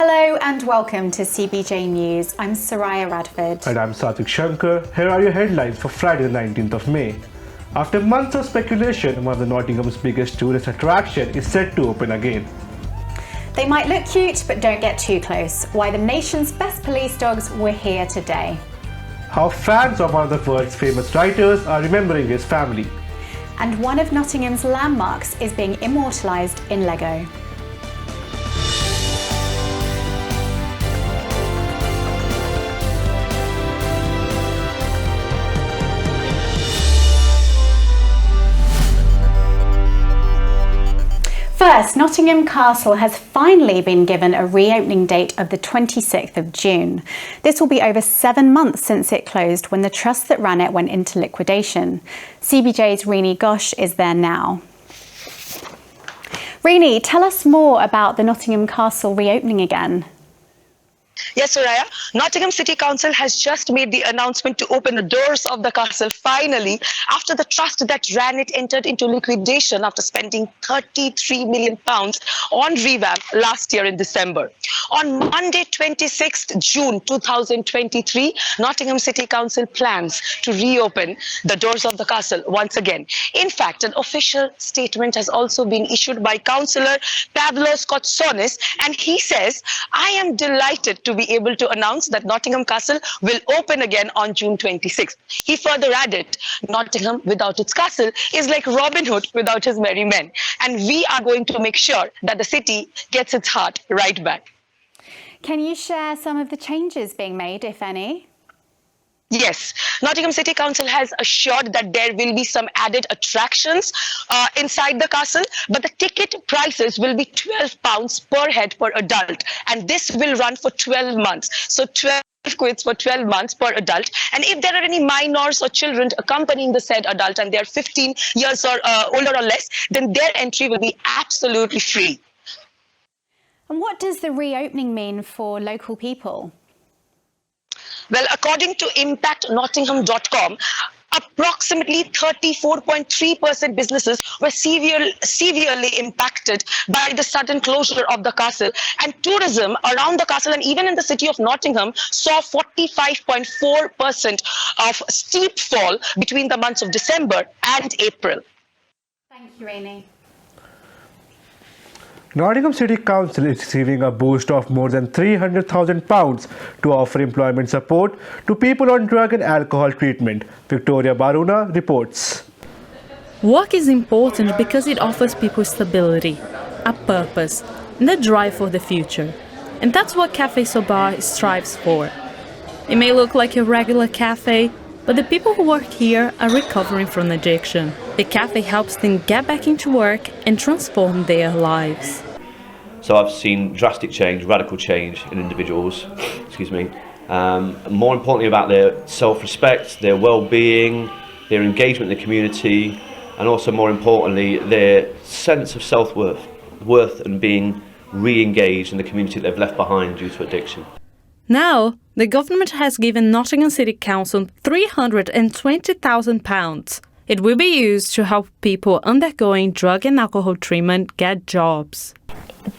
Hello and welcome to CBJ News. I'm Soraya Radford. And I'm Saatvik Shankar. Here are your headlines for Friday the 19th of May. After months of speculation, one of the Nottingham's biggest tourist attractions is set to open again. They might look cute, but don't get too close. Why the nation's best police dogs were here today. How fans of one of the world's famous writers are remembering his family. And one of Nottingham's landmarks is being immortalised in Lego. First, Nottingham Castle has finally been given a reopening date of the 26th of June. This will be over 7 months since it closed when the trust that ran it went into liquidation. CBJ's Rini Ghosh is there now. Rini, tell us more about the Nottingham Castle reopening again. Yes, Soraya. Nottingham City Council has just made the announcement to open the doors of the castle finally after the trust that ran it entered into liquidation after spending £33 million on revamp last year in December. On Monday, 26th June 2023, Nottingham City Council plans to reopen the doors of the castle once again. In fact, an official statement has also been issued by Councillor Pavlos Kotsonis, and he says, "I am delighted to be able to announce that Nottingham Castle will open again on June 26th. He further added, "Nottingham without its castle is like Robin Hood without his merry men, and we are going to make sure that the city gets its heart right back." Can you share some of the changes being made, if any? Yes, Nottingham City Council has assured that there will be some added attractions inside the castle, but the ticket prices will be £12 per head per adult, and this will run for 12 months. So 12 quids for 12 months per adult, and if there are any minors or children accompanying the said adult and they are 15 years or older or less, then their entry will be absolutely free. And what does the reopening mean for local people? Well, according to ImpactNottingham.com, approximately 34.3% businesses were severely impacted by the sudden closure of the castle, and tourism around the castle and even in the city of Nottingham saw 45.4% of steep fall between the months of December and April. Thank you, Rini. Nottingham City Council is receiving a boost of more than £300,000 to offer employment support to people on drug and alcohol treatment. Victoria Barauna reports. Work is important because it offers people stability, a purpose, and a drive for the future. And that's what Cafe Sobar strives for. It may look like a regular cafe, but the people who work here are recovering from addiction. The cafe helps them get back into work and transform their lives. So I've seen drastic change, radical change in individuals, more importantly about their self-respect, their well-being, their engagement in the community, and also more importantly, their sense of self-worth and being re-engaged in the community that they've left behind due to addiction. Now, the government has given Nottingham City Council £320,000. It will be used to help people undergoing drug and alcohol treatment get jobs.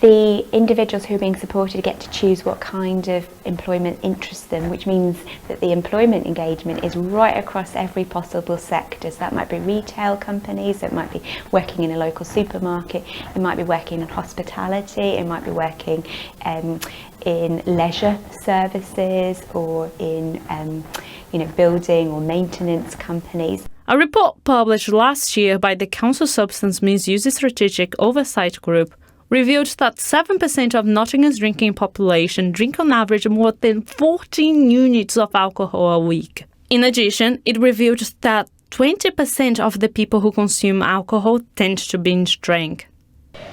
The individuals who are being supported get to choose what kind of employment interests them, which means that the employment engagement is right across every possible sector. So that might be retail companies, it might be working in a local supermarket, it might be working in hospitality, it might be working in leisure services or in building or maintenance companies. A report published last year by the Council Substance Misuse Strategic Oversight Group revealed that 7% of Nottingham's drinking population drink on average more than 14 units of alcohol a week. In addition, it revealed that 20% of the people who consume alcohol tend to binge drink.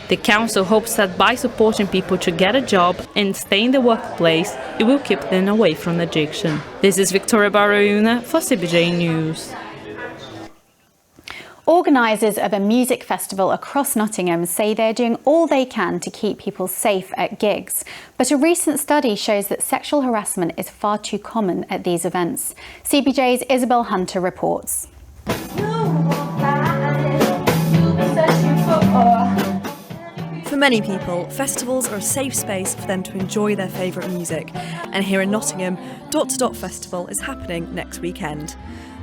The council hopes that by supporting people to get a job and stay in the workplace, it will keep them away from addiction. This is Victoria Barauna for CBJ News. Organisers of a music festival across Nottingham say they're doing all they can to keep people safe at gigs. But a recent study shows that sexual harassment is far too common at these events. CBJ's Isabelle Hunter reports. For many people, festivals are a safe space for them to enjoy their favourite music. And here in Nottingham, Dot Festival is happening next weekend.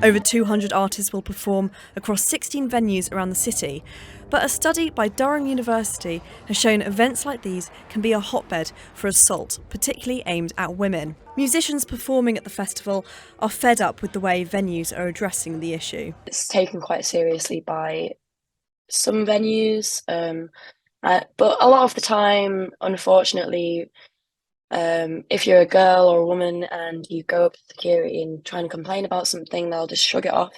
Over 200 artists will perform across 16 venues around the city. But a study by Durham University has shown events like these can be a hotbed for assault, particularly aimed at women. Musicians performing at the festival are fed up with the way venues are addressing the issue. It's taken quite seriously by some venues, but a lot of the time, unfortunately, if you're a girl or a woman and you go up to security and try and complain about something, they'll just shrug it off,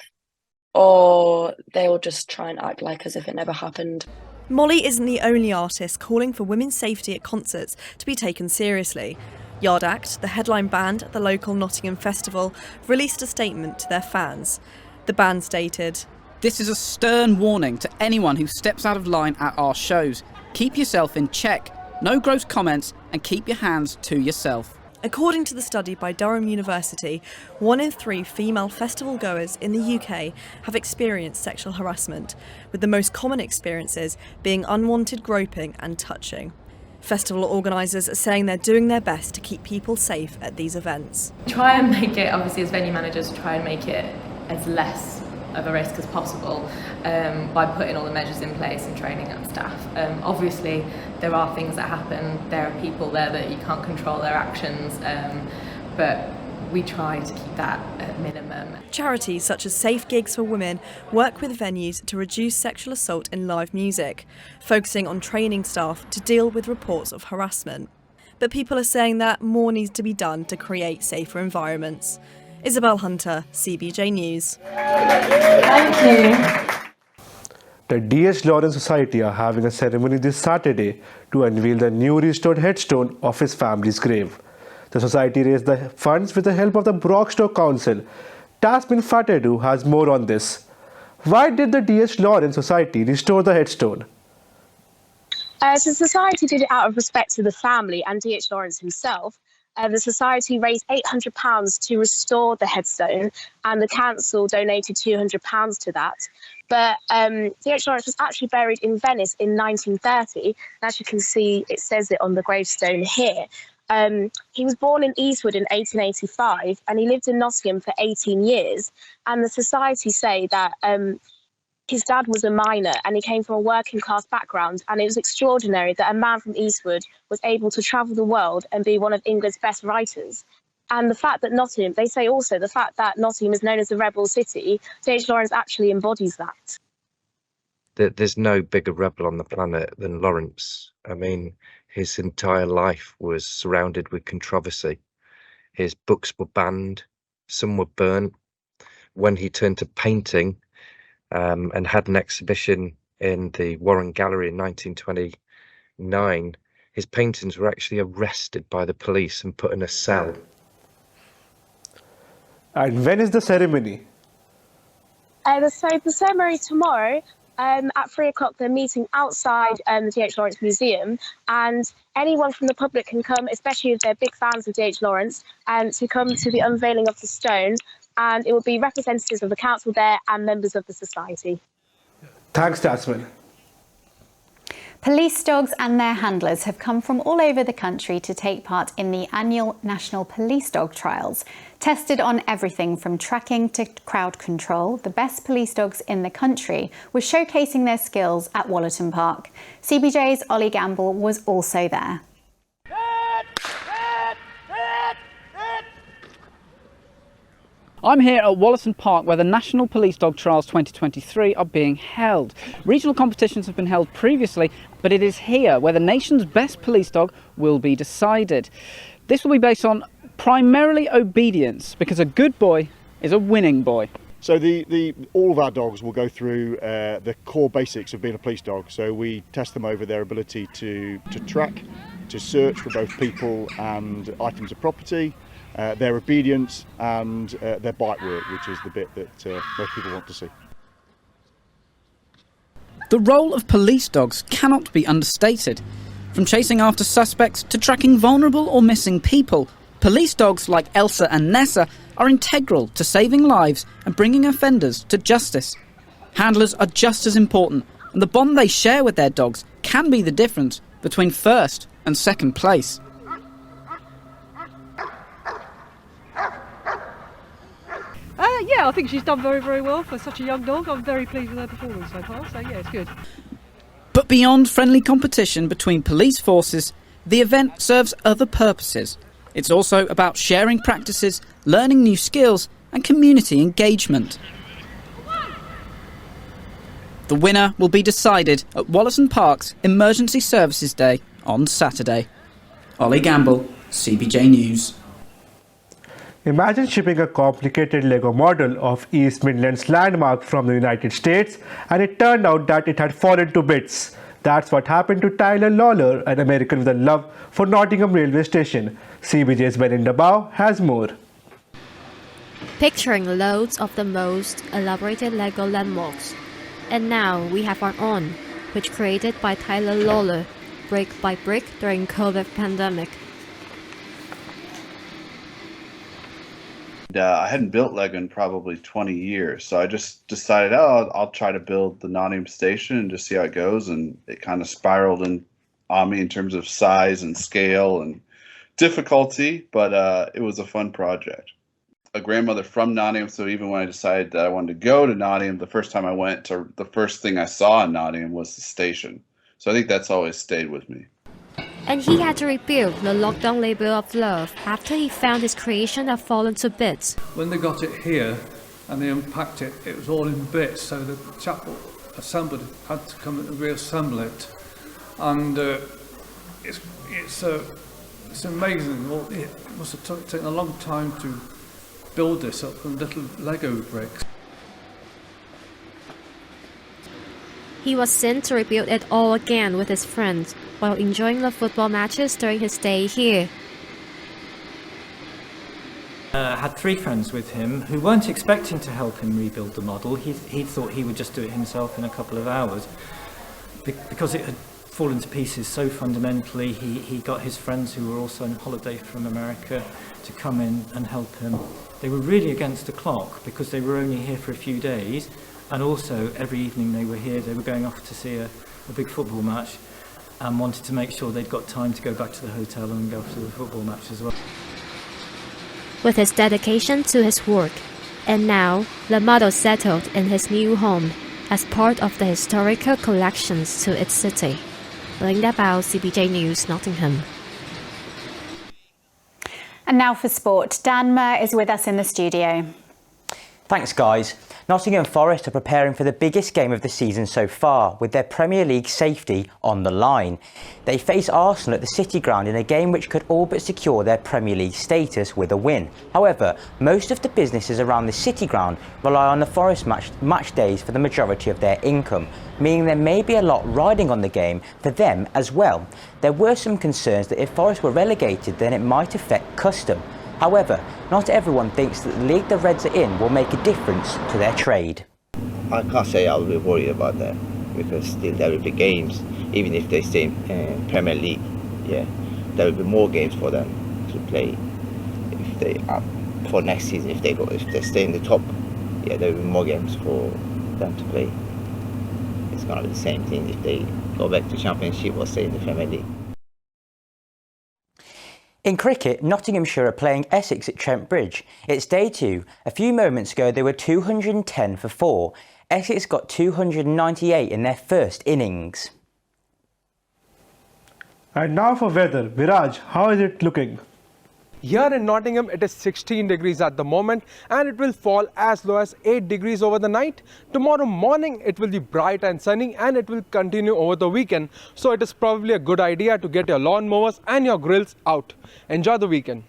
or they'll just try and act like as if it never happened. Molly isn't the only artist calling for women's safety at concerts to be taken seriously. Yard Act, the headline band at the local Nottingham Festival, released a statement to their fans. The band stated, "This is a stern warning to anyone who steps out of line at our shows. Keep yourself in check. No gross comments and keep your hands to yourself." According to the study by Durham University, 1 in 3 female festival goers in the UK have experienced sexual harassment, with the most common experiences being unwanted groping and touching. Festival organisers are saying they're doing their best to keep people safe at these events. Try and make it, obviously as venue managers, try and make it as less of a risk as possible by putting all the measures in place and training up staff. Obviously there are things that happen, there are people there that you can't control their actions, but we try to keep that at minimum. Charities such as Safe Gigs for Women work with venues to reduce sexual assault in live music, focusing on training staff to deal with reports of harassment. But people are saying that more needs to be done to create safer environments. Isabelle Hunter, CBJ News. Thank you. The D.H. Lawrence Society are having a ceremony this Saturday to unveil the new restored headstone of his family's grave. The society raised the funds with the help of the Broxtowe Council. Tasmin Fatodu has more on this. Why did the D.H. Lawrence Society restore the headstone? So the society did it out of respect to the family and D.H. Lawrence himself. The society raised £800 to restore the headstone, and the council donated £200 to that. But D.H. Lawrence was actually buried in Venice in 1930. And as you can see, it says it on the gravestone here. He was born in Eastwood in 1885, and he lived in Nottingham for 18 years. And the society say that his dad was a miner and he came from a working class background, and it was extraordinary that a man from Eastwood was able to travel the world and be one of England's best writers. And the fact that Nottingham, they say also the fact that Nottingham is known as the rebel city, D.H. Lawrence actually embodies that. There's no bigger rebel on the planet than Lawrence. I mean, his entire life was surrounded with controversy. His books were banned, some were burnt. When he turned to painting, and had an exhibition in the Warren Gallery in 1929, his paintings were actually arrested by the police and put in a cell. And when is the ceremony? The ceremony tomorrow at 3 o'clock. They're meeting outside the D.H. Lawrence Museum, and anyone from the public can come, especially if they're big fans of D.H. Lawrence, to come to the unveiling of the stone. And it will be representatives of the council there and members of the society. Thanks, Tasmin. Police dogs and their handlers have come from all over the country to take part in the annual National Police Dog Trials. Tested on everything from tracking to crowd control, the best police dogs in the country were showcasing their skills at Wallerton Park. CBJ's Oli Gamble was also there. I'm here at Wallerton Park where the National Police Dog Trials 2023 are being held. Regional competitions have been held previously, but it is here where the nation's best police dog will be decided. This will be based on primarily obedience, because a good boy is a winning boy. So all of our dogs will go through the core basics of being a police dog. So we test them over their ability to track, to search for both people and items of property, their obedience and their bite work, which is the bit that most people want to see. The role of police dogs cannot be understated. From chasing after suspects to tracking vulnerable or missing people, police dogs like Elsa and Nessa are integral to saving lives and bringing offenders to justice. Handlers are just as important, and the bond they share with their dogs can be the difference between first and second place. Yeah, I think she's done very, very well for such a young dog. I'm very pleased with her performance so far, so yeah, it's good. But beyond friendly competition between police forces, the event serves other purposes. It's also about sharing practices, learning new skills and community engagement. The winner will be decided at Wallace & Park's Emergency Services Day on Saturday. Oli Gamble, CBJ News. Imagine shipping a complicated Lego model of East Midlands landmark from the United States and it turned out that it had fallen to bits. That's what happened to Tyler Lawler, an American with a love for Nottingham railway station. CBJ's Belinda Bao has more. Picturing loads of the most elaborated Lego landmarks. And now we have our own, which created by Tyler Lawler, brick by brick during COVID pandemic. I hadn't built Lego in probably 20 years, so I just decided, I'll try to build the Nottingham station and just see how it goes, and it kind of spiraled on me in terms of size and scale and difficulty, but it was a fun project. A grandmother from Nottingham, so even when I decided that I wanted to go to Nottingham, the first time I went, the first thing I saw in Nottingham was the station. So I think that's always stayed with me. And he had to rebuild the lockdown labor of love after he found his creation had fallen to bits. When they got it here and they unpacked it, it was all in bits, so the chap who assembled it had to come and reassemble it. And it's amazing. Well, it must have taken a long time to build this up from little Lego bricks. He was sent to rebuild it all again with his friends while enjoying the football matches during his stay here. Had 3 friends with him who weren't expecting to help him rebuild the model. He thought he would just do it himself in a couple of hours. Because it had fallen to pieces so fundamentally, he got his friends who were also on holiday from America to come in and help him. They were really against the clock because they were only here for a few days, and also every evening they were here, they were going off to see a big football match and wanted to make sure they'd got time to go back to the hotel and go to the football match as well. With his dedication to his work, and now the model settled in his new home as part of the historical collections to its city. Belinda Bao, CBJ News, Nottingham. And now for sport. Dan Murr is with us in the studio. Thanks, guys. Nottingham Forest are preparing for the biggest game of the season so far, with their Premier League safety on the line. They face Arsenal at the City Ground in a game which could all but secure their Premier League status with a win. However, most of the businesses around the City Ground rely on the Forest match days for the majority of their income, meaning there may be a lot riding on the game for them as well. There were some concerns that if Forest were relegated, then it might affect Custom. However, not everyone thinks that the league the Reds are in will make a difference to their trade. I can't say I'll be worried about that, because still there will be games, even if they stay in Premier League. Yeah, there will be more games for them to play if they for next season. If they stay in the top, yeah, there will be more games for them to play. It's gonna be the same thing if they go back to Championship or stay in the Premier League. In cricket, Nottinghamshire are playing Essex at Trent Bridge. It's day 2. A few moments ago they were 210 for 4. Essex got 298 in their first innings. And now for weather. Viraj, how is it looking? Here in Nottingham, it is 16 degrees at the moment, and it will fall as low as 8 degrees over the night. Tomorrow morning, it will be bright and sunny, and it will continue over the weekend. So it is probably a good idea to get your lawnmowers and your grills out. Enjoy the weekend.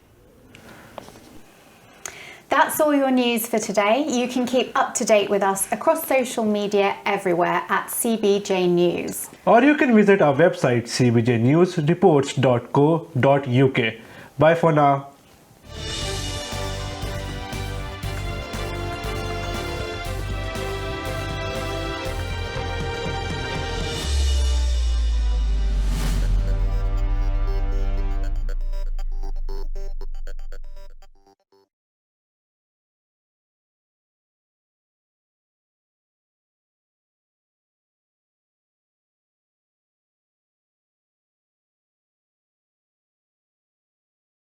That's all your news for today. You can keep up to date with us across social media everywhere at CBJ News. Or you can visit our website cbjnewsreports.co.uk. Bye for now.